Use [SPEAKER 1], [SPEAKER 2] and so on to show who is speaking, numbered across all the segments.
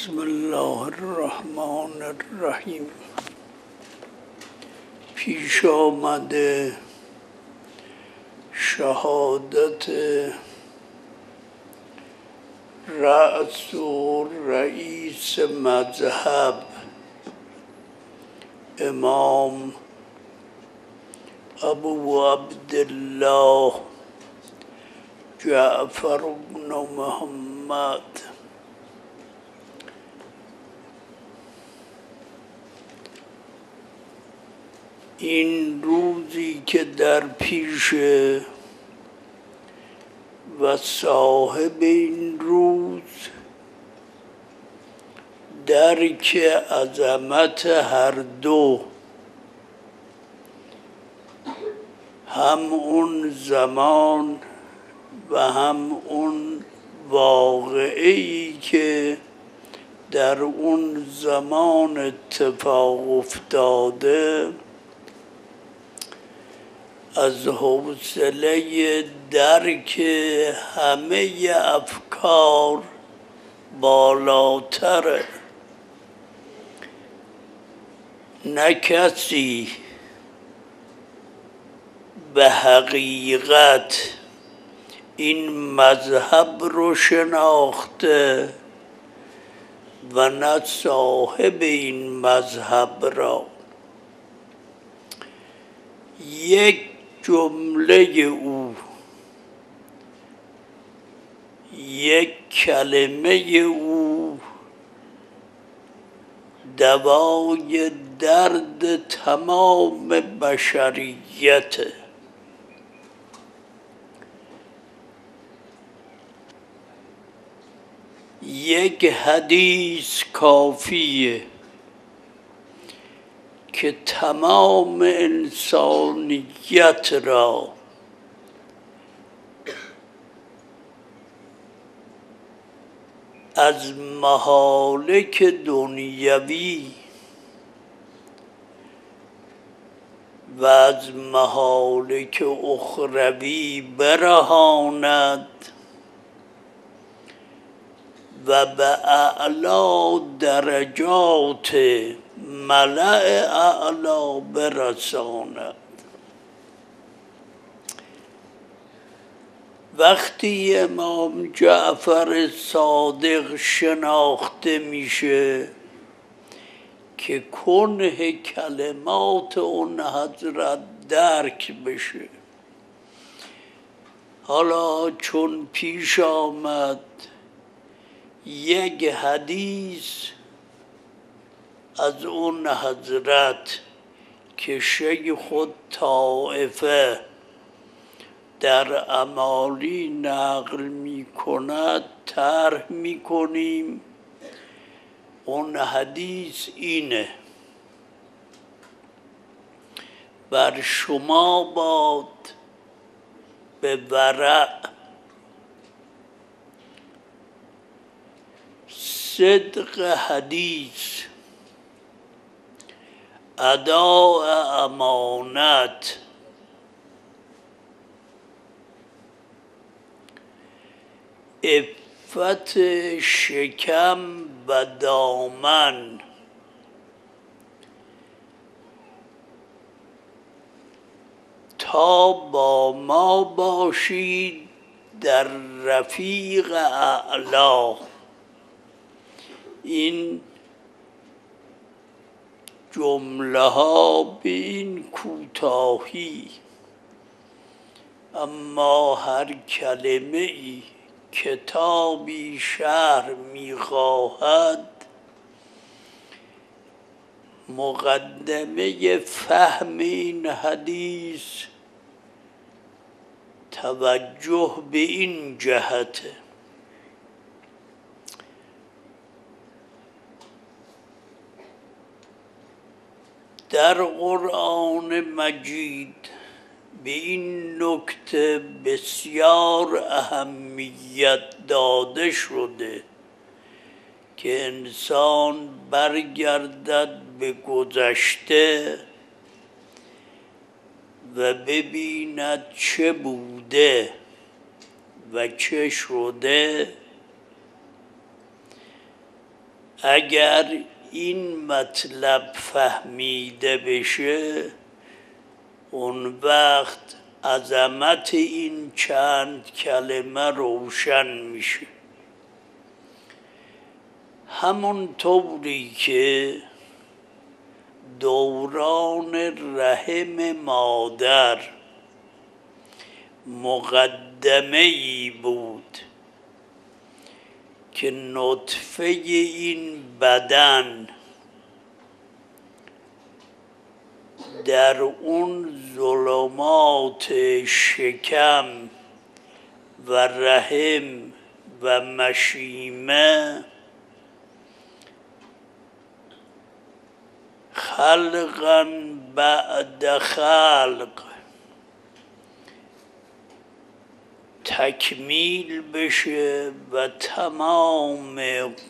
[SPEAKER 1] بسم الله الرحمن الرحیم. پیش آمده شهادت رأس و رئیس مذهب امام ابو عبدالله جعفر بن محمد این روزی که در پیش و صاحب این روز درک عظمت هر دو، هم اون زمان و هم اون واقعه‌ای که در اون زمان اتفاق افتاده، از حوصله درک همه افکار بالاتره. نه کسی به حقیقت این مذهب رو شناخته و نه صاحب این مذهب را. یک جمله او، یک کلمه او دوای درد تمام بشریت. یک حدیث کافیه که تمام انسانیت را از مهالک دنیوی و از مهالک اخروی برهاند و به اعلی درجات ملأ اعلی برساند. وقتی امام جعفر صادق شناخته میشه که کنه کلمات اون حضرت درک بشه، حالا چون پیش آمد یک حدیث از اون حضرت که شیخ الطائفه در امالی نقل می کند طرح می کنیم. اون حدیث اینه: بر شما باد به ورع، صدق حدیث، اداء امانت، عفت شکم و دامن، تا با ما باشید در رفیق اعلا. این جمله ها به این کوتاهی، اما هر کلمه ای کتابی شرح می‌خواهد، مقدمه فهم این حدیث توجه به این جهته: در قرآن مجید به این نکته بسیار اهمیت داده شده که انسان برگردد به گذشته و ببیند چه بوده و چه شده اگر این مطلب فهمیده بشه اون وقت عظمت این چند کلمه روشن میشه. همون طوری که دوران رحم مادر مقدمه ای بود که نطفه این بدن در اون ظلمات شکم و رحم و مشیمه خلقا بعد خلق تکمیل بشه و تمام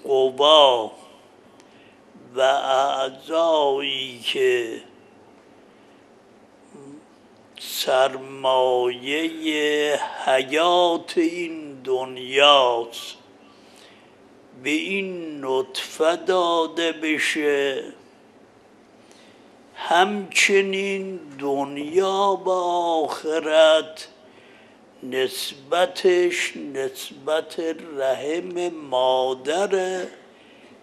[SPEAKER 1] قوا و اعضایی که سرمایه حیات این دنیاست به این نطفه داده بشه. همچنین دنیا با آخرت نسبتش نسبت رحم مادر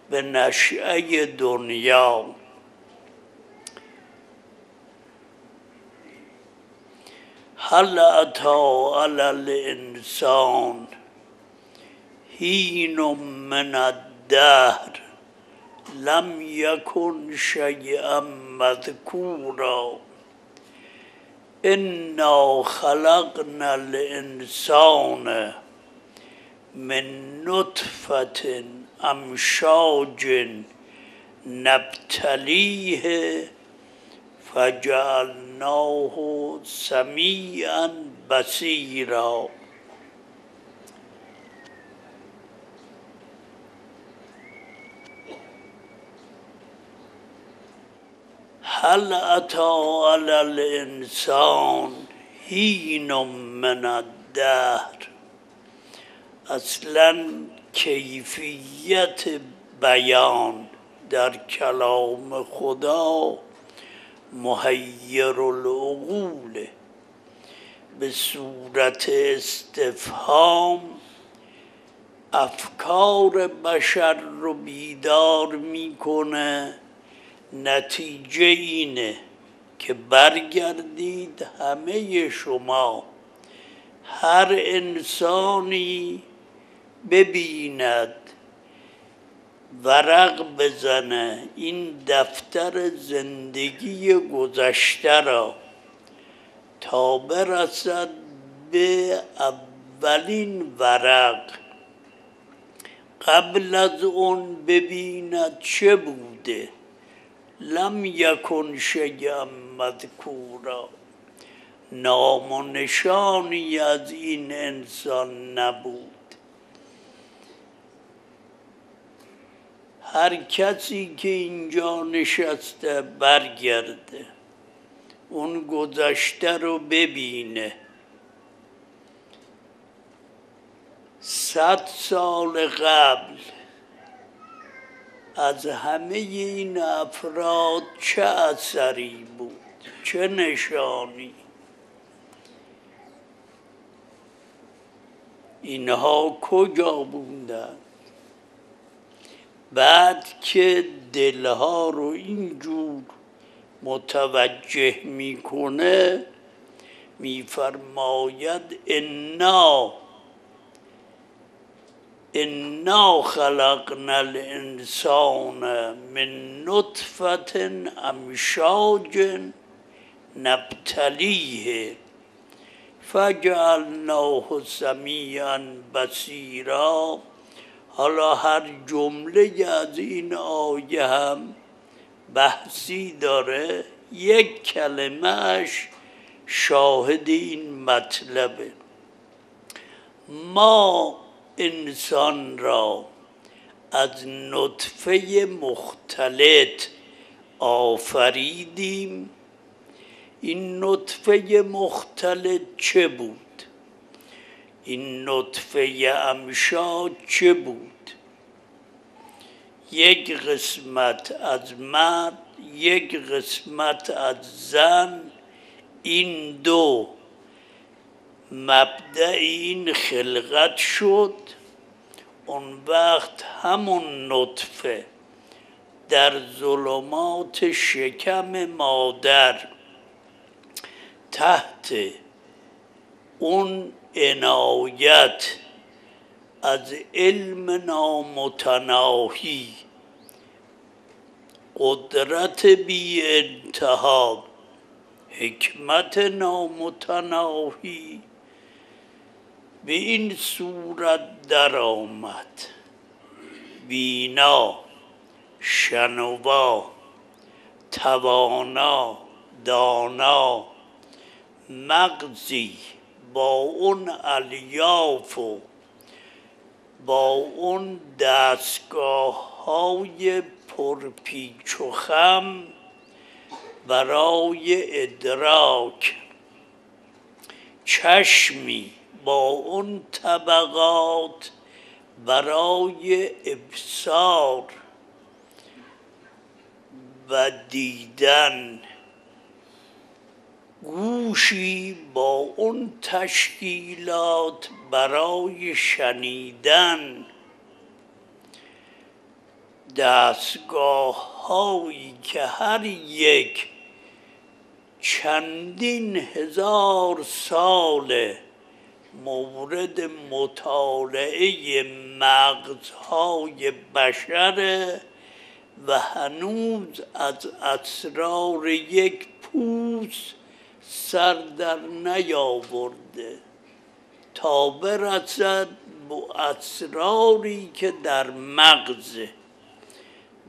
[SPEAKER 1] به نشأه دنیا. هل اتی علی الانسان حین من الدهر لم یکن شیئا مذکورا انا خلقنا الانسان من نطفة امشاج نبتلیه فجعلناه سمیعا بصیرا. هل اتی علی الانسان حین من الدهر، اصلا کیفیت بیان در کلام خدا محیر العقول، به صورت استفهام افکار بشر رو بیدار میکنه. نتیجه اینه که برگردید همه شما، هر انسانی ببیند، ورق بزنه این دفتر زندگی گذشته را تا برسد به اولین ورق. قبل از اون ببیند چه بوده. لم یکن شیئا مذکورا، نام و نشانی از این انسان نبود. هر کسی که اینجا نشسته برگرده اون گذشته رو ببینه. 100 سال قبل از همه این افراد چه اثری بود، چه نشانی؟ اینها کجا بودند؟ بعد که دلها رو اینجور متوجه میکنه میفرماید انا خلقنا الانسان من نطفة امشاج نبتلیه فجعلناه سمیعا بصیرا. حالا هر جمله از این آیه هم بحثی داره، یک کلمهش شاهد این مطلبه. ما انسان را از نطفه مختلط آفریدیم. این نطفه مختلط چه بود؟ این نطفه امشاج چه بود؟ یک قسمت از مرد یک قسمت از زن، این دو مبدأ این خلقت شد. اون وقت همون نطفه در ظلمات شکم مادر تحت اون عنایت از علم نامتناهی، قدرت بی انتها، حکمت نامتناهی به این صورت در آمد: بینا، شنوا، توانا، دانا، مغزی با اون الیاف و با اون دستگاه های پرپیچ و خم برای ادراک، چشمی با اون طبقات برای ابصار و دیدن، گوشی با اون تشکیلات برای شنیدن، دستگاه هایی که هر یک چندین هزار سال مورد مطالعه مغزهای بشره و هنوز از اسرار یک پوست سر در نیاورده تا برسد به اسراری که در مغز،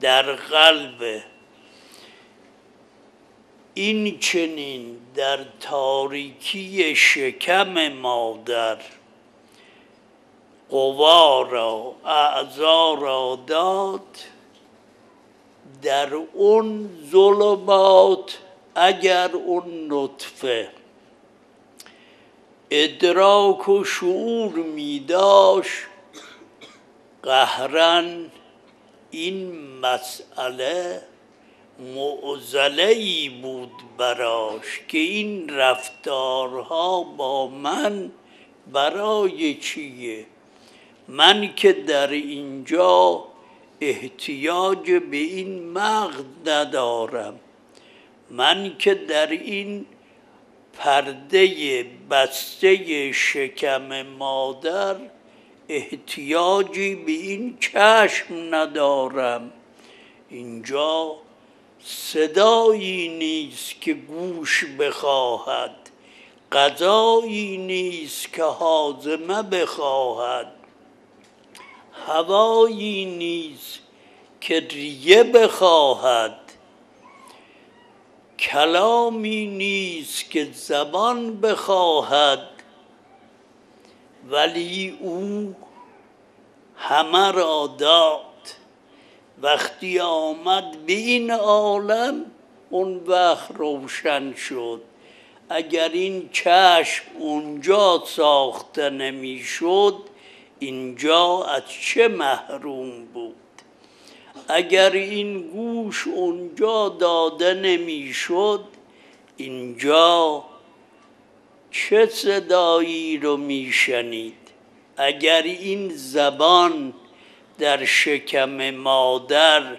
[SPEAKER 1] در قلب. این چنین در تاریکی شکم مادر قوا را، اعضا را داد. در اون ظلمات اگر اون نطفه ادراک و شعور می داشت، قهراً این مسئله معضله‌ای بود براش که این رفتارها با من برای چیه؟ من که در اینجا احتیاج به این مغز ندارم، من که در این پرده بسته شکم مادر احتیاجی به این چشم ندارم. اینجا صدایی نیست که گوش بخواهد، غذایی نیست که هاضمه بخواهد، هوایی نیست که ریه بخواهد، کلامی نیست که زبان بخواهد، ولی او همه را داد. وقتی آمد به این عالم اون وقت روشن شد. اگر این چشم اونجا ساخته نمی شد، اینجا از چه محروم بود؟ اگر این گوش اونجا داده نمی شد، اینجا چه صدایی رو می شنید؟ اگر این زبان در شکم مادر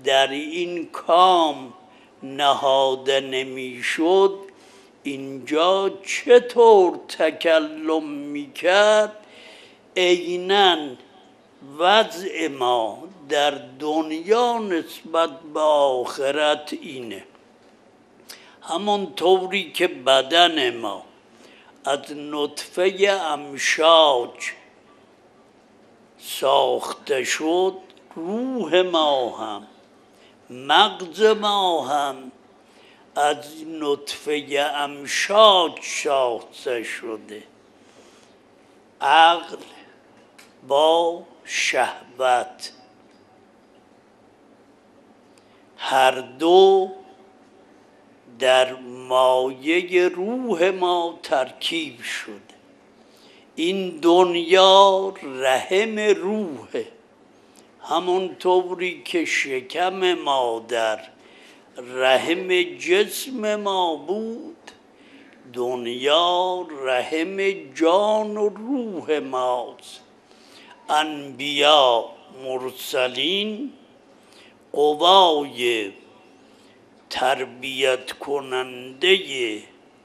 [SPEAKER 1] در این کام نهاده نمی شد، اینجا چطور تکلم می کرد؟ عیناً وضع ما در دنیا نسبت به آخرت اینه. همون طوری که بدن ما از نطفه امشاج ساخته شد، روح ما هم، مغز ما هم از نطفه امشاج ساخته شده. عقل با شهوت هر دو در مایه روح ما ترکیب شده. این دنیا رحم روحه، همونطوری که شکم مادر رحم جسم ما بود، دنیا رحم جان و روح ماست. انبیا مرسلین قوای تربیت کننده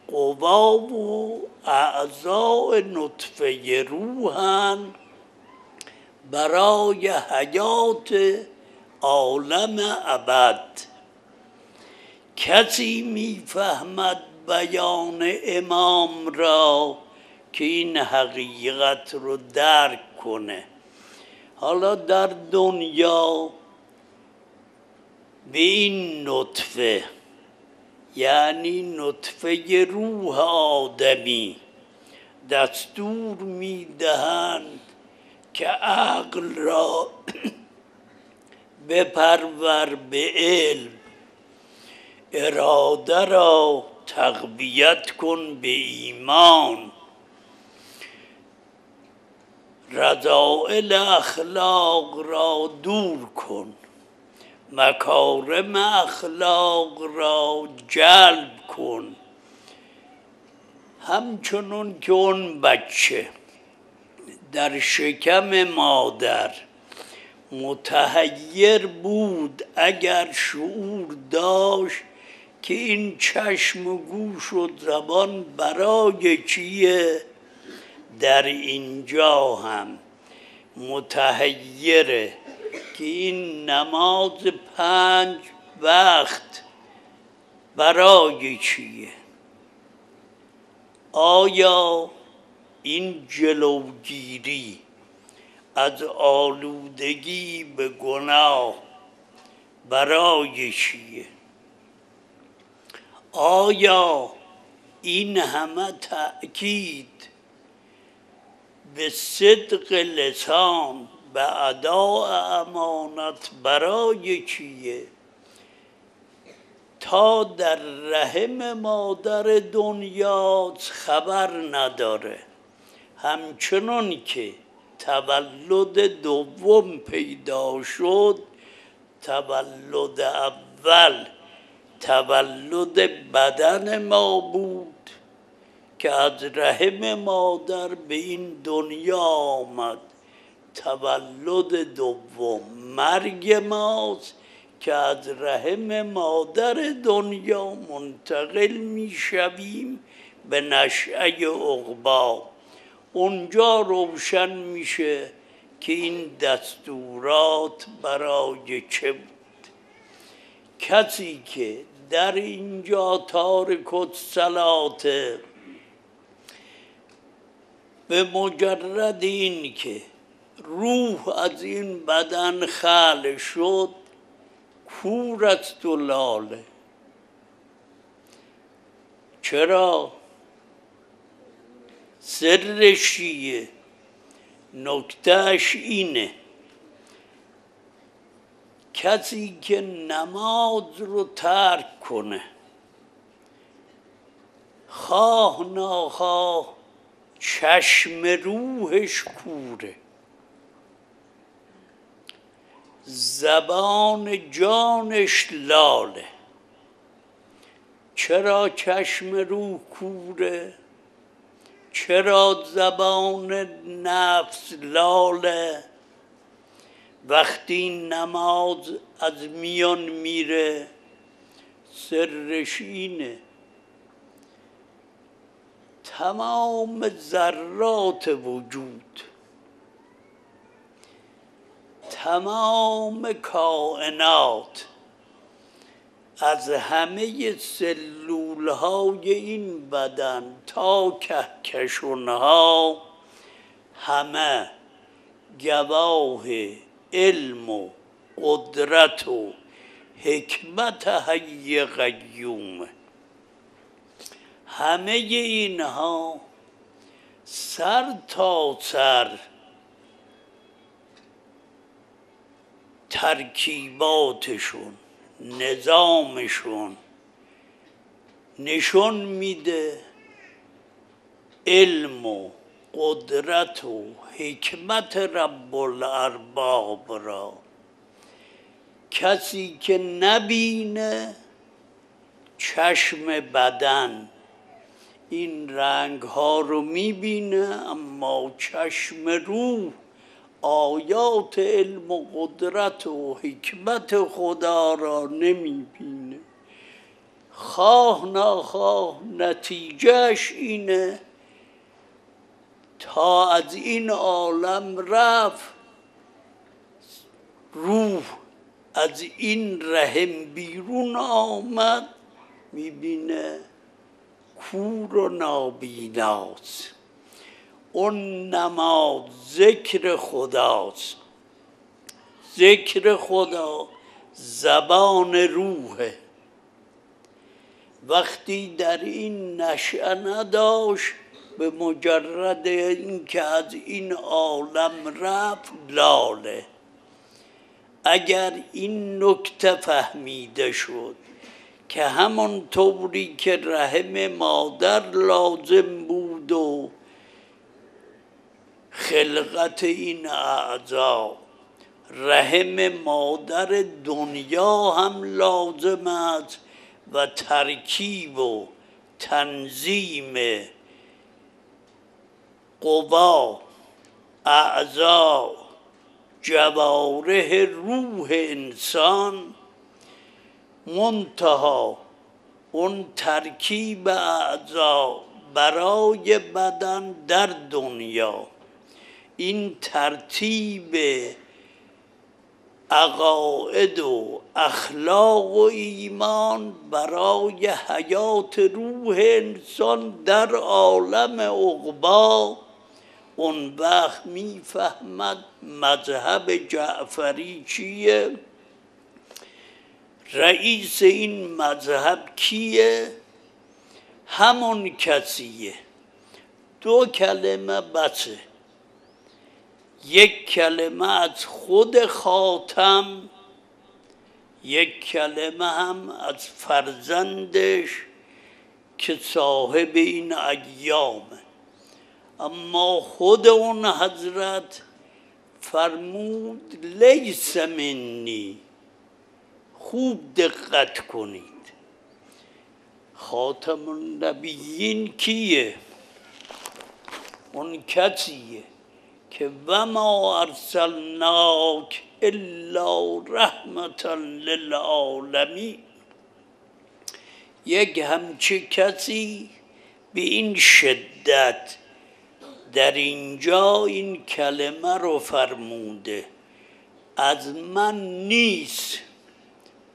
[SPEAKER 1] قوا و اعضاء نطفه روحن برای حیات عالم ابد. کسی میفهمد بیان امام را که این حقیقت رو درک کنه. حالا در دنیا به این نطفه، یعنی نطفه روح آدمی، دستور میدهند که عقل را بپرور به علم، اراده را تقویت کن به ایمان، رذائل اخلاق را دور کن، مکارم اخلاق را جلب کن. همچنون که اون بچه در شکم مادر متحیر بود، اگر شعور داشت که این چشم و گوش و زبان برای چیه، در اینجا هم متحیره که این نماز 5 وقت برای چیه. آیا این جلوگیری از آلودگی به گناه برای چیه؟ آیا این همه تأکید به صدق لسان، به اداء امانت برای چیه؟ تا در رحم مادر دنیاست خبر نداره. همچنان که تولد دوم پیدا شد، تولد اول تولد بدن ما بود که از رحم مادر به این دنیا آمد. تولد دوم مرگ ماست که از رحم مادر دنیا منتقل می شویم به نشأه عقبی. اونجا روشن میشه که این دستورات برای چه بود. کسی که در اینجا تارک الصلاة، به مجرد این که روح از این بدن خلع شد، کور است و لاله. چرا؟ سرش چیه؟ نکتهش اینه: کسی که نماز رو ترک کنه، خواه ناخواه چشم روحش کوره، زبان جانش لاله. چرا چشم روح کوره؟ چرا زبان نفس لاله؟ وقتی نماز از میان میره، سرش اینه: تمام ذرات وجود، تمام کائنات، از همه سلول های این بدن تا کهکشانها، همه گواه علم و قدرت و حکمت حی قیوم. همه اینها سر تا سر ترکیباتشون، نظامشون نشون میده علم و قدرت و حکمت رب الارباب را. کسی که نبینه چشم بدن این رنگ ها رو میبینه، اما چشم روح آیات علم و قدرت و حکمت خدا را نمیبینه. خواه ناخواه نتیجهش اینه تا از این عالم رفت، روح از این رحم بیرون آمد، میبینه کور و نابیناست. اون نماد ذکر خداست. ذکر خدا زبان روحه. وقتی در این نشأه نداشت، به مجرد اینکه از این عالم رفت لاله. اگر این نکته فهمیده شد که همون طوری که رحم مادر لازم بود و خلقت این اعضا، رحم مادر دنیا هم لازم است و ترکیب و تنظیم قوا، اعضا، جوارح روح انسان، منتها اون ترکیب اعضا برای بدن در دنیا، این ترتیب عقاید و اخلاق و ایمان برای حیات روح انسان در عالم عقبی، اون وقت میفهمد مذهب جعفری چیه، رئیس این مذهب کیه. همون کسیه. دو کلمه بسه. یک کلمه از خود خاتم، یک کلمه هم از فرزندش که صاحب این ایامه. اما خود اون حضرت فرمود لیس منی. خوب دقت کنید. خاتم النبیین کیه؟ اون کسیه که و ما ارسلناک الا رحمتا للعالمین. یک همچه کسی به این شدت در اینجا این کلمه رو فرموده، از من نیست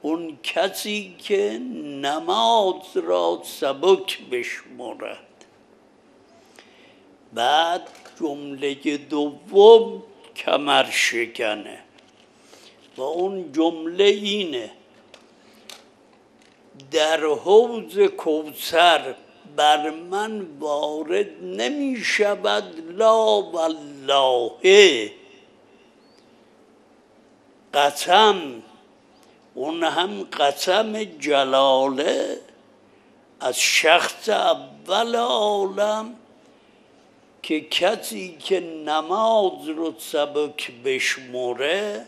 [SPEAKER 1] اون کسی که نماز را سبک بشمرد. بعد جمله دوم کمر شکنه و اون جمله اینه: در حوض کوثر بر من وارد نمی شود لا والله. قسم، اون هم قسم جلاله از شخص اول عالم، که کسی که نماز رو سبک بشمره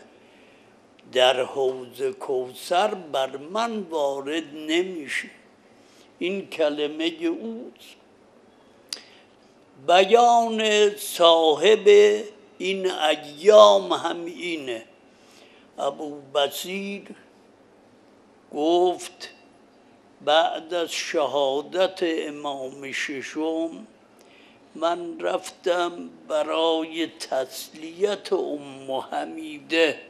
[SPEAKER 1] در حوض کوثر بر من وارد نمیشه. این کلمه اوست. بیان صاحب این ایام هم اینه. ابو بصیر گفت بعد از شهادت امام ششم من رفتم برای تسلیت ام حمیده،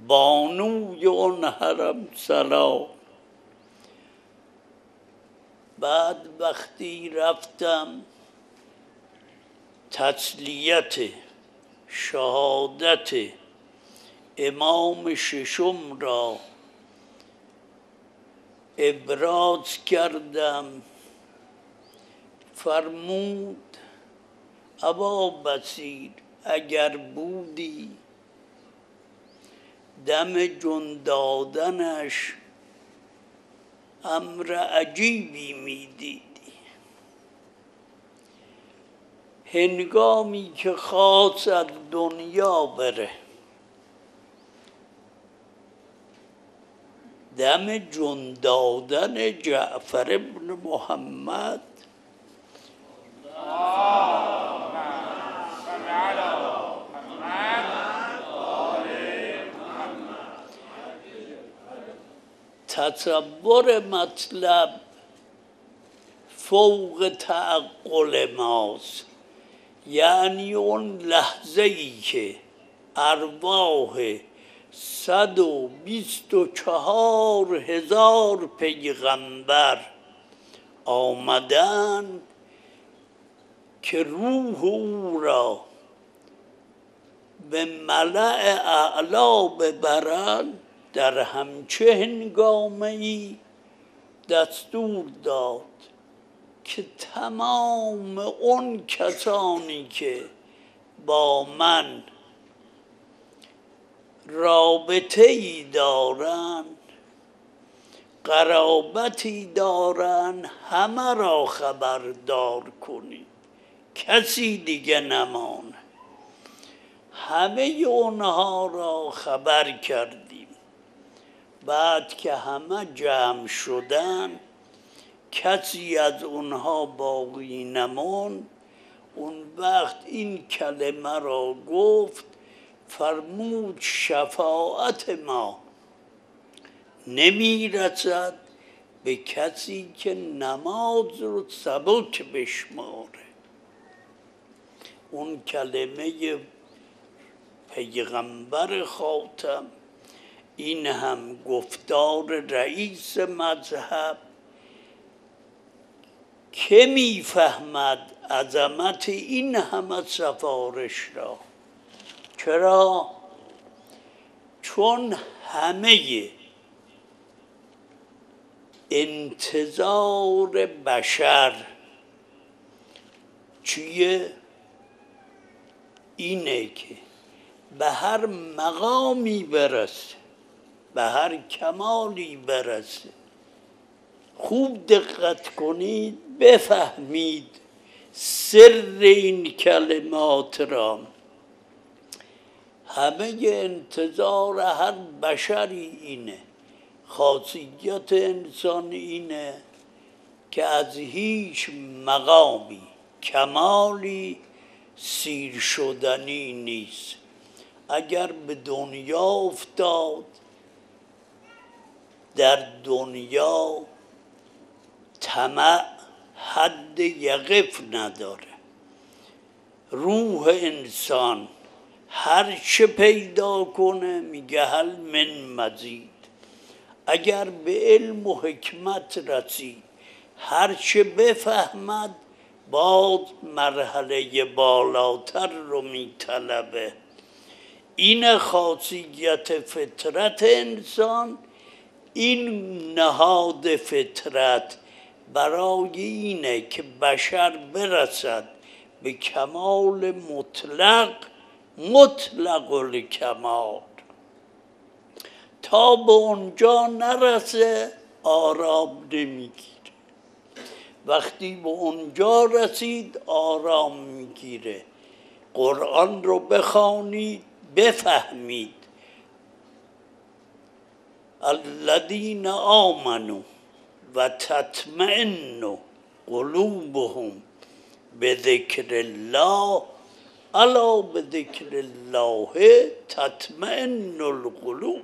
[SPEAKER 1] بانوی اون حرم سلام. بعد وقتی رفتم تسلیت شهادت امام ششم را ابراز کردم، فرمود ابا بصیر اگر بودی دم جون دادنش امر عجیبی میدیدی. هنگامی که خواست از دنیا بره دم جون دادن جعفر ابن محمد تصور مطلب فوق تعقل ماست، یعنی اون لحظه ای که ارواح 124,000 پیغمبر آمدن که روح او را به ملأ اعلا ببرند، در همچه هنگامه ای دستور داد که تمام اون کسانی که با من رابطه ای دارن، قرابتی دارن، همه را خبردار کنید، کسی دیگه نمانه. همه اونها را خبر کردیم. بعد که همه جمع شدن، کسی از اونها باقی نماند. اون وقت این کلمه را گفت، فرمود شفاعت ما نمی رسد به کسی که نماز رو سبک بشماره. اون کلمه پیغمبر خاتم، این هم گفتار رئیس مذهب که میفهمد عظمت این همه سفارش را. چرا؟ چون همه انتظار بشر چیه؟ اینه که به هر مقامی برسه، به هر کمالی برسه. خوب دقت کنید بفهمید سر این کلمات را. همه انتظار هر بشری اینه، خاصیت انسان اینه که از هیچ مقامی کمالی سیر شدنی نیست. اگر به دنیا افتاد، در دنیا طمع حد یقف نداره. روح انسان هر چه پیدا کنه میگه هل من مزید. اگر به علم و حکمت رسید، هر چه بفهمد، باز مرحله بالاتر رو میطلبه. این خاصیت فطرت انسان. این نهاد فطرت برای اینه که بشر برسد به کمال مطلق، مطلق الکمال. تا به اونجا نرسه آرام نمیگیره. وقتی به اونجا رسید آرام میگیره. قرآن رو بخوانید بفهمید. الذین آمنوا و تطمئن قلوبهم بذکر الله الا بذکر الله تطمئن القلوب.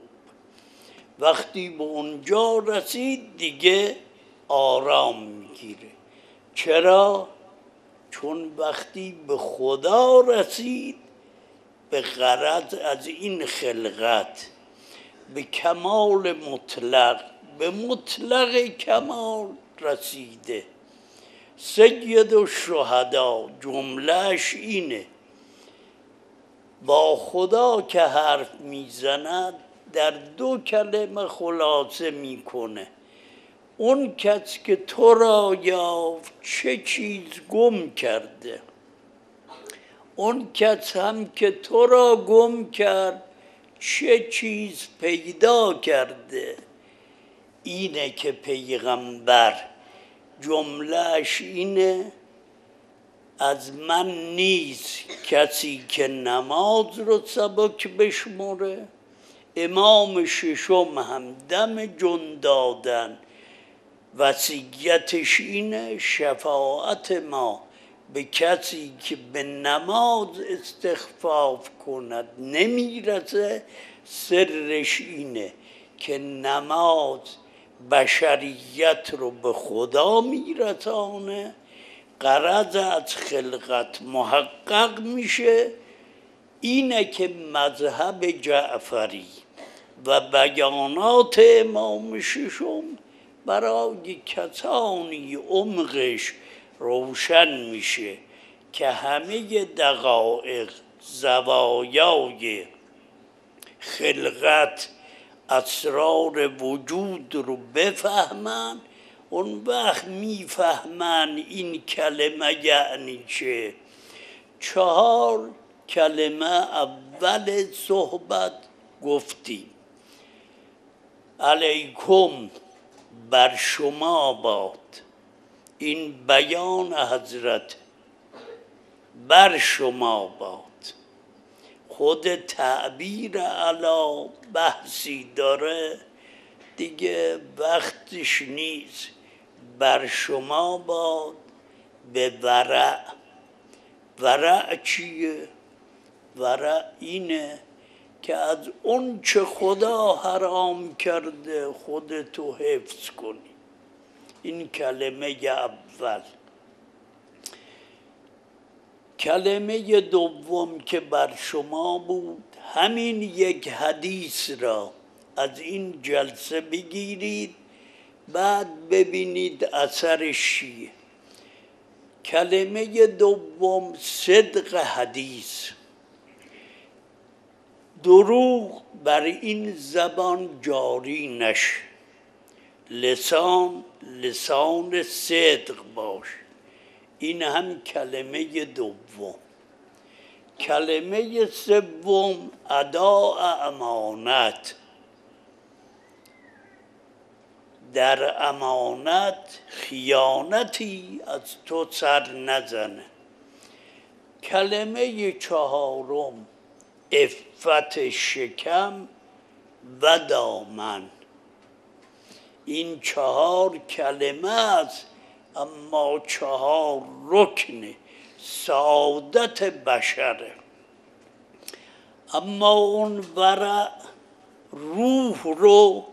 [SPEAKER 1] وقتی به اونجا رسید دیگه آرام میگیره. چرا؟ چون وقتی به خدا رسید، به غرض از این خلقت به کمال مطلق، به مطلق کمال رسیده. سید الشهدا جملهش اینه، با خدا که حرف میزند در دو کلمه خلاصه میکنه. اون کس که تو را یافت چه چیز گم کرده، اون کس هم که تو را گم کرد چه چیز پیدا کرده. اینه که پیغمبر جملهش اینه، از من نیست کسی که نماز رو سبک بشموره، امام ششم هم دم جون دادن، وصیتش اینه شفاعت ما به کسی که به نماز استخفاف کند نمیرسه. سرش اینه که نماز بشریت رو به خدا میرسانه، غرض از خلقت محقق میشه. اینه که مذهب جعفری و بیانات امام ششم برای کسانی عمقش روشن میشه که همه دقایق زوایای خلقت اسرار وجود رو بفهمن. اون وقت میفهمن این کلمه یعنی چه. 4 کلمه اول صحبت گفتیم. علیکم بر شما باد، این بیان حضرت، بر شما باد. خود تعبیر علا بحثی داره دیگه، وقتش نیست. بر شما باد به ورع. ورع چیه؟ ورع اینه که از اون چه خدا حرام کرده خودتو حفظ کنی. این کلمه اول. کلمه دوم که بر شما بود، همین یک حدیث را از این جلسه بگیرید، بعد ببینید اثرش چیه. کلمه دوم صدق حدیث. دروغ بر این زبان جاری نشه. لسان صدق باش. این هم کلمه دوم. کلمه سوم اداء امانت. در امانت خیانتی از تو سر نزنه. کلمه چهارم عفت شکم و دامن. این 4 کلمه است، اما 4 رکن سعادت بشره. اما اون ورع روح رو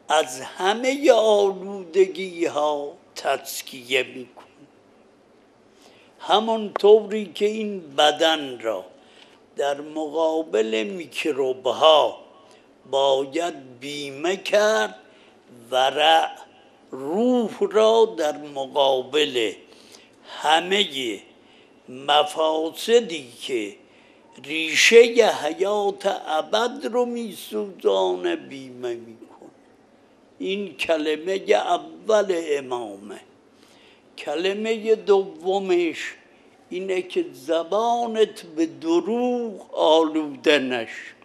[SPEAKER 1] از همه آلودگی ها تزکیه میکن. همانطوری که این بدن را در مقابل میکروب ها باید بیمه کرد، ورع روح را در مقابل همه مفاسدی که ریشه حیات ابد رو میسوزانه بیمه میکن. این کلمه اول امامه. کلمه دومش اینه که زبانت به دروغ آلوده نشه.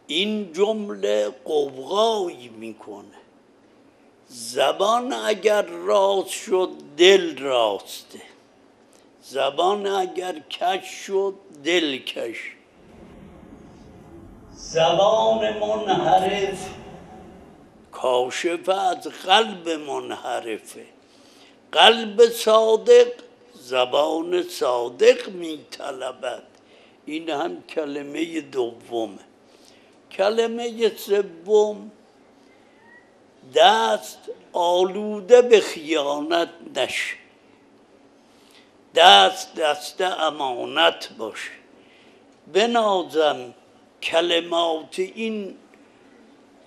[SPEAKER 1] این جمله قوقایی میکنه. زبان اگر راست شد دل راسته، زبان اگر کش شد دل کش. زبان منحرف کاشف از قلب منحرفه. قلب صادق زبان صادق میطلبد. این هم کلمه دومه. کلمه سوم دست آلوده به خیانت نشه. دست امانت باشه. بنازم کلمات این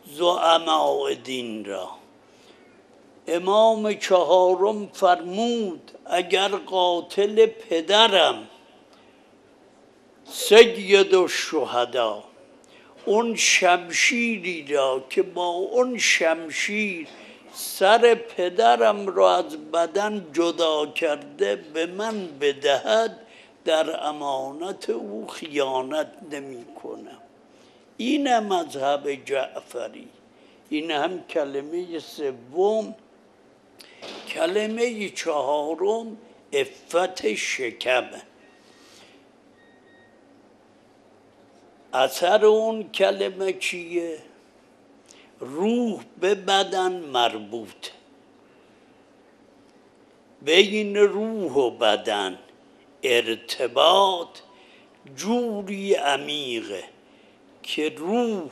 [SPEAKER 1] زعماء دین را. امام چهارم فرمود اگر قاتل پدرم سید الشهدا اون شمشیری را که با اون شمشیر سر پدرم را از بدن جدا کرده به من بدهد، در امانت او خیانت نمی کنم. این مذهب جعفری. این هم کلمه سوم. کلمه چهارم عفت شکمه. اثر اون کلمه چیه؟ روح به بدن مربوط، بین روح و بدن ارتباط جوری عمیقه که روح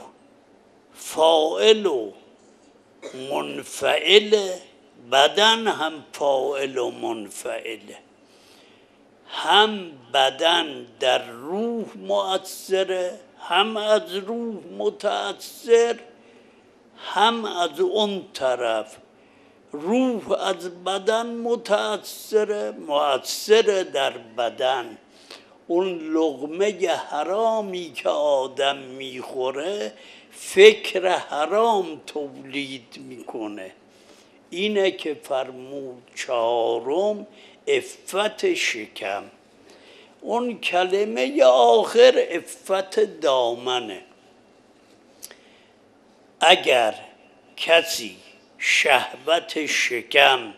[SPEAKER 1] فاعل و منفعله، بدن هم فاعل و منفعله. هم بدن در روح مؤثره، هم از روح متأثر، هم از اون طرف روح از بدن مؤثر در بدن. اون لقمه حرامی که آدم میخوره فکر حرام تولید میکنه. اینه که فرمود چهارم عفت شکم. اون کلمه آخر عفت دامنه. اگر کسی شهوت شکم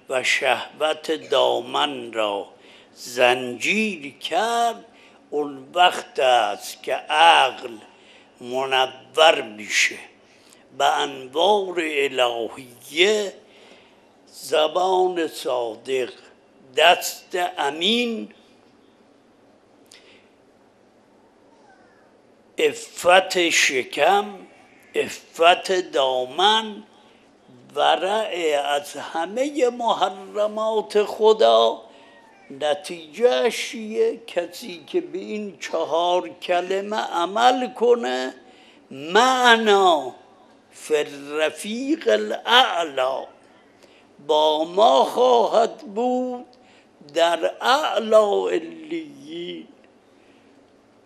[SPEAKER 1] و شهوت دامن را زنجیر کرد، اون وقت است که عقل منور میشه به انوار الهیه، زبان صادق، دست امین، عفت شکم، عفت دامن، ورع از همه محرمات خدا. نتیجهش چیه؟ کسی که به این 4 کلمه عمل کنه، معنا فی الرفیق الاعلی، با ما خواهد بود در اعلی علیین.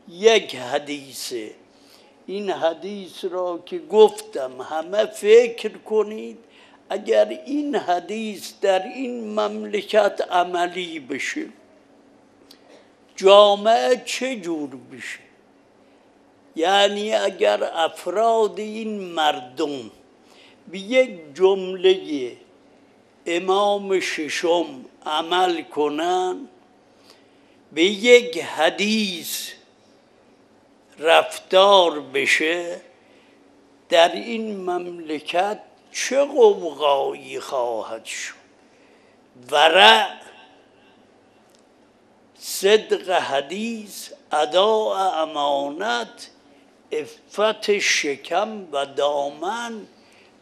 [SPEAKER 1] یک حدیثه. این حدیث را که گفتم همه فکر کنید، اگر این حدیث در این مملکت عملی بشه جامعه چه جور بشه؟ یعنی اگر افراد این مردم به یک جمله امام ششم عمل کنن، به یک حدیث رفتار بشه، در این مملکت چه غوغایی خواهد شد؟ ورع، صدق حدیث، اداء امانت، عفت شکم و دامن،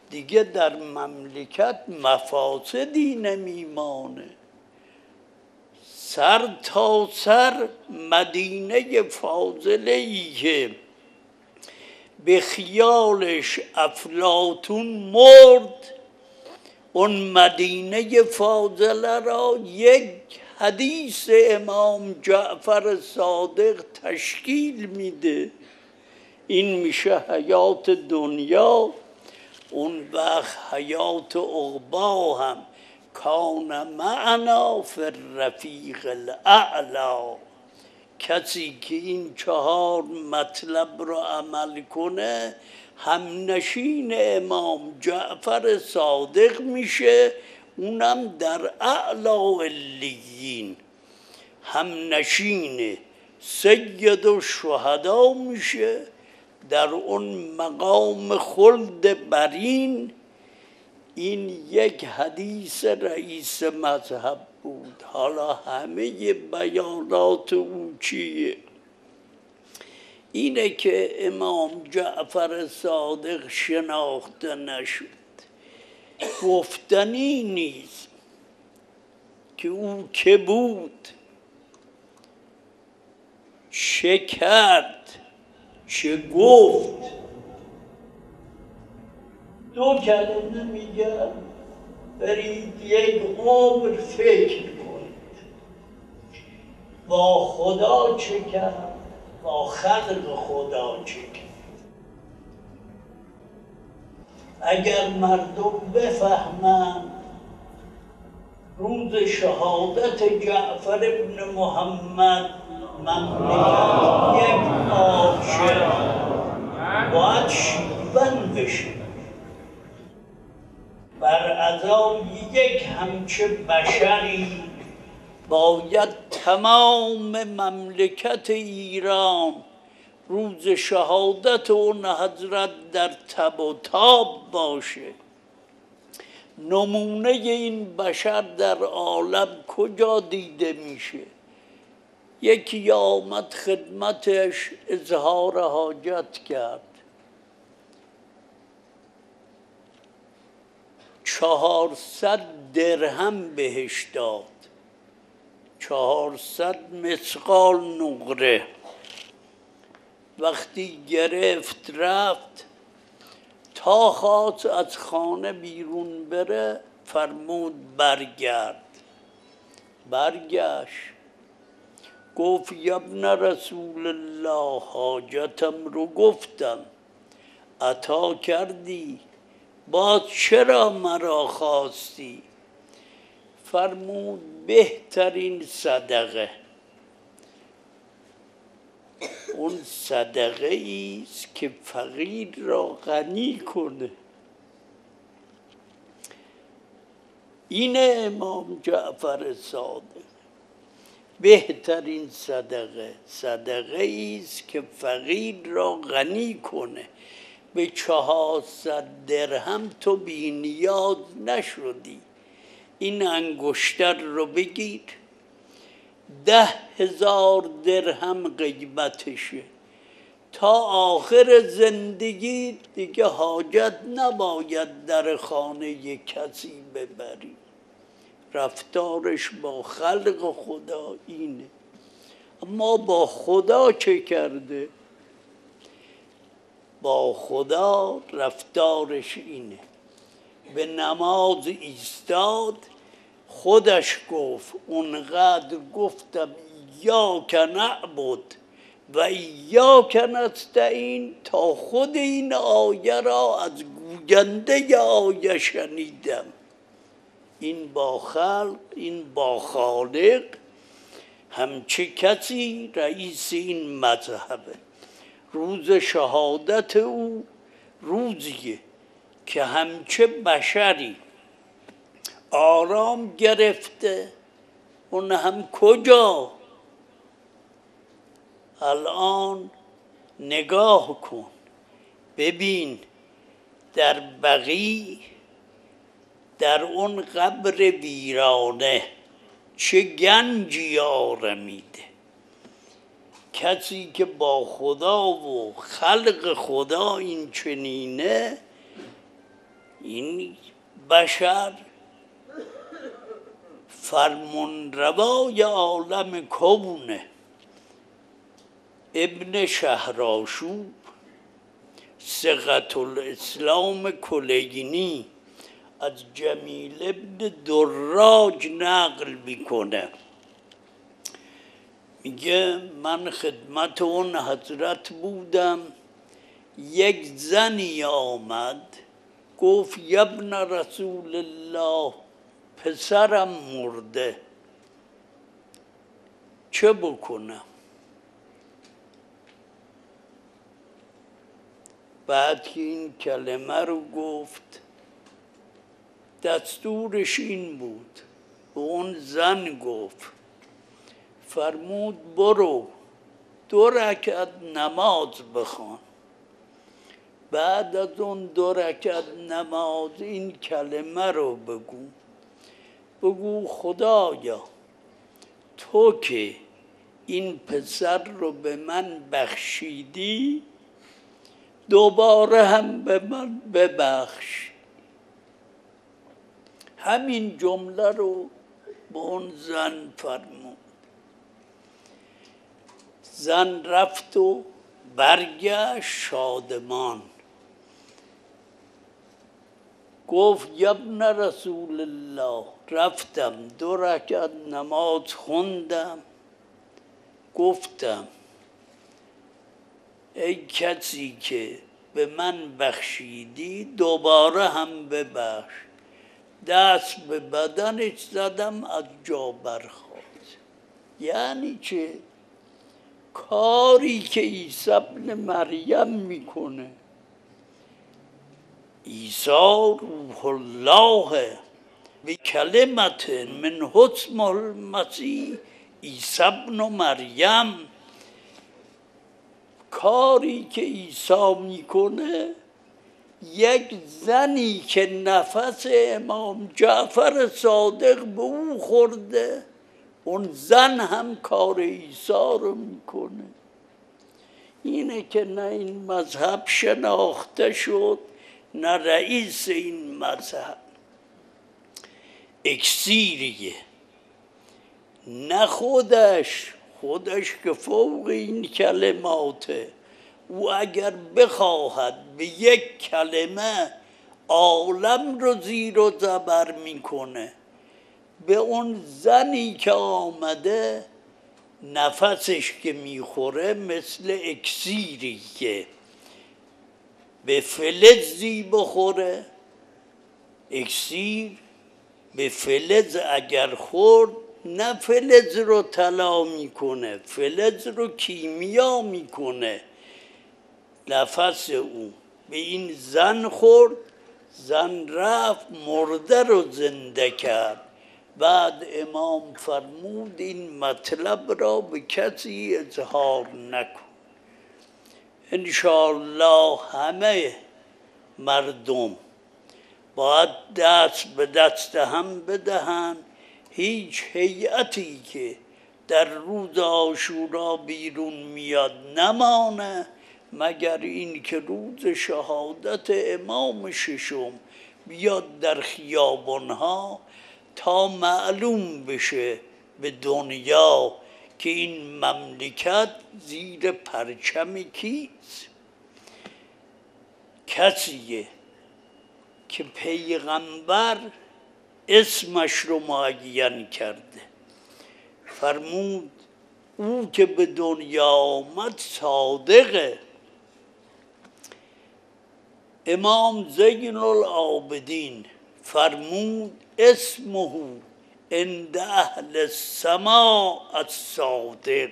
[SPEAKER 1] دیگه در مملکت مفاسدی نمیمانه. سر تا سر مدینه فاضله‌ای که به خیالش افلاطون مرد، اون مدینه فاضله را یک حدیث امام جعفر صادق تشکیل میده. این میشه حیات دنیا. اون وقت حیات عقبا هم کان معنا فی الرفیق الاعلی. کسی که این 4 مطلب رو عمل کنه هم نشین امام جعفر صادق میشه، اونم در اعلی علیین. هم نشین سید الشهدا میشه، در اون مقام خلد برین. این یک حدیث رئیس مذهب بود. حالا همه بیانات او چیه؟ اینه که امام جعفر صادق شناخته نشد. گفتنی نیست که او که بود، چه کرد، چه گفت. 2 کلمه میگم، برید یک عمر فکر کنید با خدا چه کرد، با خلق خدا چه کرد. اگر مردم بفهمند روز شهادت جعفر ابن محمد مملکت یک عاشق باید شیون بشه، بر ازای یک همچه بشری باید تمام مملکت ایران روز شهادت اون حضرت در تب و تاب باشه. نمونه این بشر در عالم کجا دیده میشه؟ یکی آمد خدمتش اظهار حاجت کرد، 400 درهم بهش داد، 400 مثقال نقره. وقتی گرفت رفت، تا خواست از خانه بیرون بره فرمود برگرد. برگشت گفت یا ابن رسول الله حاجتم رو گفتم، عطا کردی، باز چرا مرا خواستی؟ فرمود بهترین صدقه اون صدقه ایست که فقیر را غنی کنه. این امام جعفر صادق. بهترین صدقه ایست که فقیر را غنی کنه. به 400 درهم تو بی نیاز نشدی. این انگشتر رو بگیر، 10,000 درهم قیمتشه. تا آخر زندگی دیگه حاجت نباید در خانه کسی ببری. رفتارش با خلق خدا اینه. اما با خدا چه کرده؟ با خدا رفتارش اینه. به نماز ایستاد، خودش گفت اونقدر گفتم ایاک نعبد و ایاک نستعین تا خود این آیه را از گوینده آیه شنیدم. این با خلق، این با خالق، همچه کسی رئیس این مذهبه. روز شهادت او روزیه که همچه بشری آرام گرفته. اون هم کجا؟ الان نگاه کن ببین، در بقیع، در اون قبر ویرانه چه گنجی آرمیده. کسی که با خدا و خلق خدا این چنینه، این بشر فرمانروای عالم کونه. ابن شهرآشوب ثقة الاسلام کلینی از جمیل ابن دراج نقل میکنه، میگه من خدمت اون حضرت بودم، یک زنی آمد گفت یا ابن رسول الله پسرم مرده، چه بکنم؟ بعد که این کلمه رو گفت، دستورش این بود، به اون زن گفت، فرمود برو 2 رکعت نماز بخوان. بعد از اون 2 رکعت نماز این کلمه رو بگو خدایا تو که این پسر رو به من بخشیدی، دوباره هم به من ببخش. همین جمله رو به اون زن فرمود. زن رفت و برگشت شادمان، گفت یا ابن رسول الله رفتم 2 رکعت نماز خوندم، گفتم ای کسی که به من بخشیدی دوباره هم ببخش. دست به بدنش زدم، از جا برخاست. یعنی چه؟ کاری که عیسی ابن مریم میکنه، عیسی روح الله به کلمت من اسمه المسیح عیسی ابن مریم، کاری که عیسی میکنه، یک زنی که نفس امام جعفر صادق به او خورده، اون زن هم کار عیسی رو میکنه. اینه که نه این مذهب شناخته شد، نه رئیس این مذهب. اکسیریه، نه خودش که فوق این کلماته. او اگر بخواهد به یک کلمه عالم رو زیر و زبر میکنه. به اون زنی که آمده نفسش که میخوره مثل اکسیری که به فلزی بخوره. اکسیر به فلز اگر خورد، نه فلز رو طلا میکنه، فلز رو کیمیا میکنه. نفس او به این زن خورد، زن رفت مرده رو زنده کرد. بعد امام فرمود این مطلب را به کسی اظهار نکن. انشاءالله همه مردم باید دست به دست هم بدهند. هیچ هیئتی که در روز عاشورا بیرون میاد نمانه، مگر این که روز شهادت امام ششم بیاد در خیابانها تا معلوم بشه به دنیا که این مملکت زیر پرچم کیست. کسیه که پیغمبر اسمش رو معین کرده، فرمود او که به دنیا آمد صادقه. امام زین العابدین فرمود اسمه عند اهل السماء الصادق.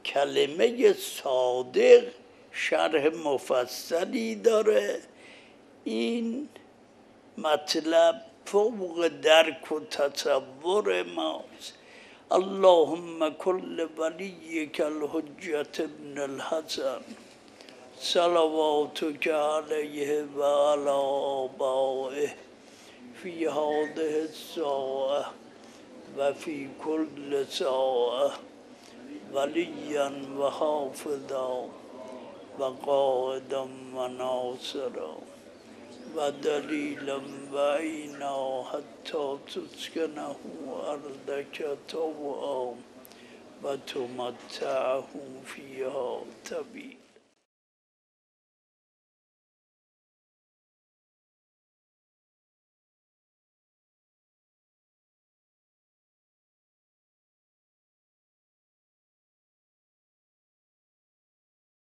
[SPEAKER 1] کلمه صادق شرح مفصلی داره. این مطلب فوق درک و تصور ماست. اللهم کل ولیک الحجة ابن الحسن صلواتک علیه و علی آبائه فی هذه الساعة و فی کل ساعة ولیا و حافظا و قائدا و ناصرا و دلیلا و عینا حتی تسکنه ارضک طوعا و تمتعه فیها طویلا.